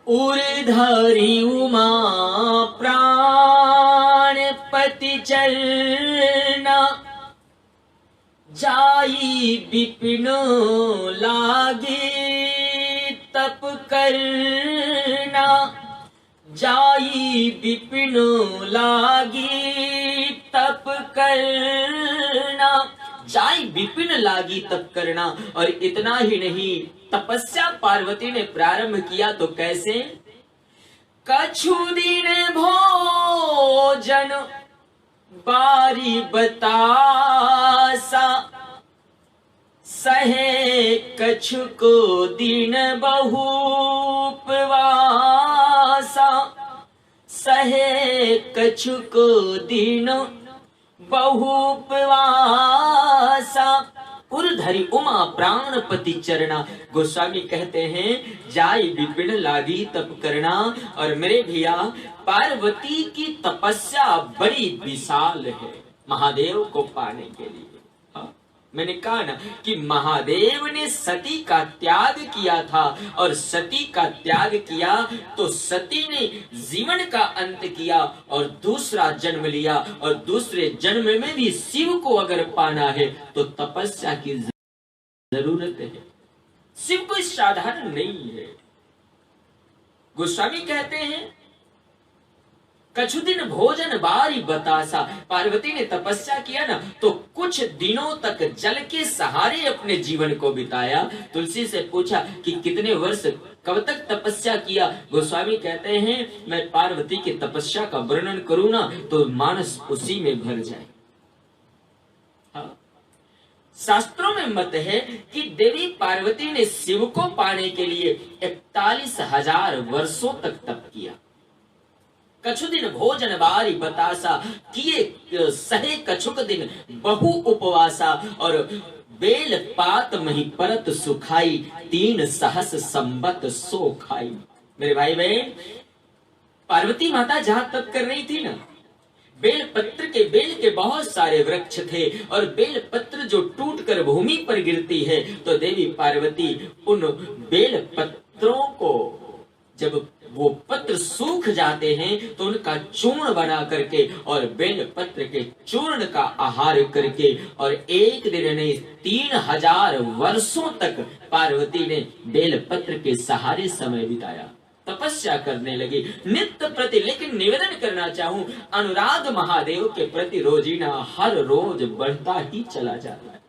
उर्धरि उमा प्राण पति चलना, जाई विपिन लागे तप करना, जाई विपिन लागी तप करना, जाई विपिन लागी तप करना। और इतना ही नहीं, तपस्या पार्वती ने प्रारंभ किया तो कैसे? कछु दिन भोजन बारी बतासा, सहे कछु को दिन बहु उपवासा, सहे कछु को दिन बहु उपवासा। उर्धरि उमा प्राणपति चरना। गोस्वामी कहते हैं जाई विपिन लागी तप करना। और मेरे भैया, पार्वती की तपस्या बड़ी विशाल है महादेव को पाने के लिए। मैंने कहा ना कि महादेव ने सती का त्याग किया था, और सती का त्याग किया तो सती ने जीवन का अंत किया और दूसरा जन्म लिया, और दूसरे जन्म में भी शिव को अगर पाना है तो तपस्या की जरूरत है। शिव कोई साधारण नहीं है। गोस्वामी कहते हैं कछु दिन भोजन बारी बतासा। पार्वती ने तपस्या किया ना तो कुछ दिनों तक जल के सहारे अपने जीवन को बिताया। तुलसी से पूछा कि कितने वर्ष, कब तक तपस्या किया? गोस्वामी कहते हैं मैं पार्वती की तपस्या का वर्णन करूं ना तो मानस उसी में भर जाए। हाँ। शास्त्रों में मत है कि देवी पार्वती ने शिव को पाने के लिए 41,000 वर्षों तक तप किया। कछु दिन भोजन बारी बतासा, किए सहे कछुक दिन बहु उपवासा, और बेल पात मही परत सुखाई, 3 सहस संबत सो खाई। मेरे भाई बहन, पार्वती माता जहां तप कर रही थी ना, बेल के बहुत सारे वृक्ष थे, और बेल पत्र जो टूटकर भूमि पर गिरती है तो देवी पार्वती उन बेल पत्रों को, जब वो पत्र सूख जाते हैं तो उनका चूर्ण बना करके और बेल पत्र के चूर्ण का आहार करके, और एक दिन नहीं 3,000 वर्षों तक पार्वती ने बेल पत्र के सहारे समय बिताया, तपस्या करने लगी नित्य प्रति। लेकिन निवेदन करना चाहूं, अनुराग महादेव के प्रति रोजीना हर रोज बढ़ता ही चला जाता है,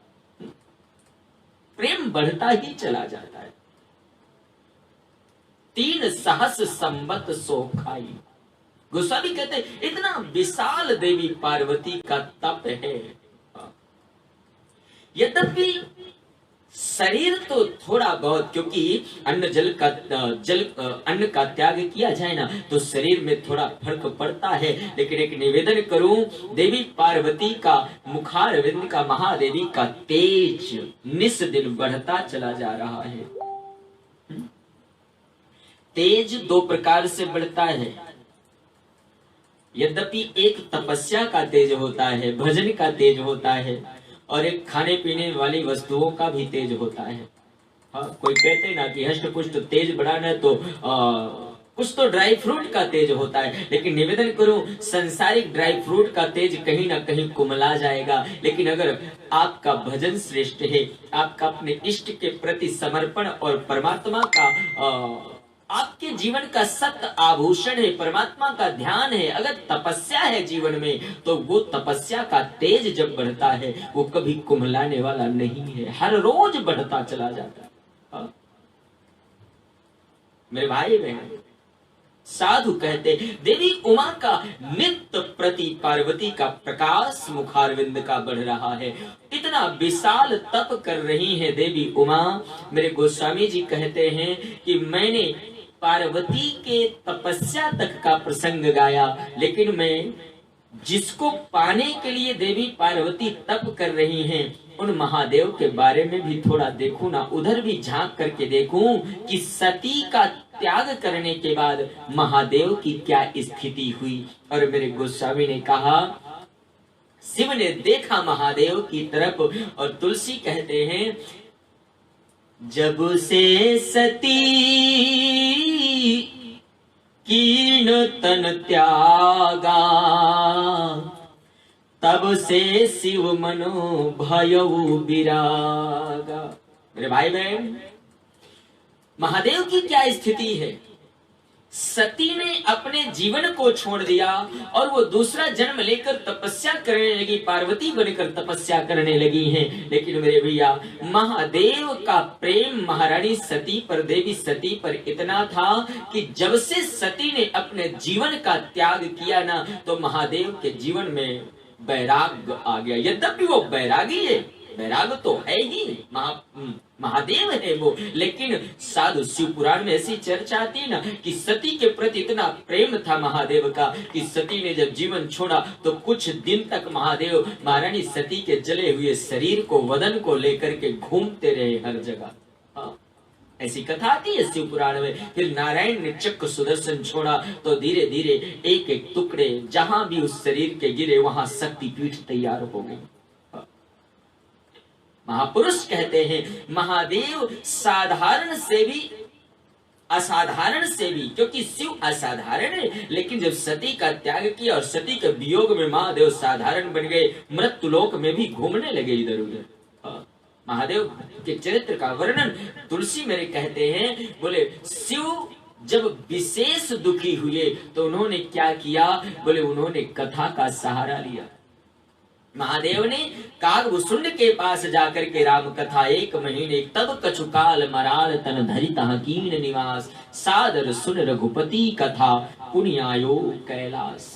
प्रेम बढ़ता ही चला जाता है। 3 सहस संबत सो खाई। गोस्वामी कहते हैं इतना विशाल देवी पार्वती का तप है। यद्यपि शरीर तो थोड़ा बहुत, क्योंकि अन्न का त्याग किया जाए ना तो शरीर में थोड़ा फर्क पड़ता है। लेकिन एक निवेदन करूं, देवी पार्वती का मुखारविंद का, महादेवी का तेज निस दिन बढ़ता चला जा रहा है। तेज 2 प्रकार से बढ़ता है। यद्यपि एक तपस्या का तेज होता है, भजन का तेज होता है, और एक खाने पीने वाली वस्तुओं का भी तेज होता है। कोई कहते ना कि हष्ट पुष्ट तेज बढ़ाना तो कुछ तो ड्राई फ्रूट का तेज होता है। लेकिन निवेदन करूं, संसारिक ड्राई फ्रूट का तेज कहीं ना कहीं कुमला जाएगा। लेकिन अगर आपका भजन श्रेष्ठ है, आपका अपने इष्ट के प्रति समर्पण और परमात्मा का आपके जीवन का सत्य आभूषण है, परमात्मा का ध्यान है, अगर तपस्या है जीवन में, तो वो तपस्या का तेज जब बढ़ता है वो कभी कुम्हलाने वाला नहीं है, हर रोज बढ़ता चला जाता है। मेरे भाई बहन, साधु कहते देवी उमा का नित्य प्रति पार्वती का प्रकाश मुखारविंद का बढ़ रहा है। इतना विशाल तप कर रही है देवी उमा। मेरे गोस्वामी जी कहते हैं कि मैंने पार्वती के तपस्या तक का प्रसंग गाया, लेकिन मैं जिसको पाने के लिए देवी पार्वती तप कर रही हैं उन महादेव के बारे में भी थोड़ा देखूं ना, उधर भी झांक करके देखूं कि सती का त्याग करने के बाद महादेव की क्या स्थिति हुई। और मेरे गोस्वामी ने कहा, शिव ने देखा महादेव की तरफ, और तुलसी कहते हैं जब से सती तन त्यागा, तब से शिव मनो भयउ विरागा। मेरे भाई बहन, महादेव की क्या स्थिति है। सती ने अपने जीवन को छोड़ दिया और वो दूसरा जन्म लेकर तपस्या करने लगी, पार्वती बनकर तपस्या करने लगी हैं। लेकिन मेरे भैया, महादेव का प्रेम महारानी सती पर, देवी सती पर इतना था कि जब से सती ने अपने जीवन का त्याग किया ना, तो महादेव के जीवन में वैराग आ गया। यद्यपि वो बैरागी है, वैराग तो है ही, महादेव है वो, लेकिन साधु शिव पुराण में ऐसी चर्चा आती है ना कि सती के प्रति इतना प्रेम था महादेव का कि सती ने जब जीवन छोड़ा तो कुछ दिन तक महादेव महारानी सती के जले हुए शरीर को, वदन को लेकर के घूमते रहे हर जगह। ऐसी कथा आती है शिव पुराण में। फिर नारायण ने चक्र सुदर्शन छोड़ा तो धीरे धीरे एक एक टुकड़े जहां भी उस शरीर के गिरे वहां शक्तिपीठ तैयार हो गई। महापुरुष कहते हैं महादेव साधारण से भी, असाधारण से भी, क्योंकि शिव असाधारण है, लेकिन जब सती का त्याग किया और सती के वियोग में महादेव साधारण बन गए, मृत्युलोक में भी घूमने लगे इधर उधर। महादेव के चरित्र का वर्णन तुलसी मेरे कहते हैं, बोले शिव जब विशेष दुखी हुए तो उन्होंने क्या किया, बोले उन्होंने कथा का सहारा लिया। महादेव ने कागभूषुंड के पास जाकर के राम कथा 1 महीने, तब कछुकाल मराल तन धरि तहाँ कीन निवास, सादर सुन रघुपति कथा पुण्यायो कैलाश।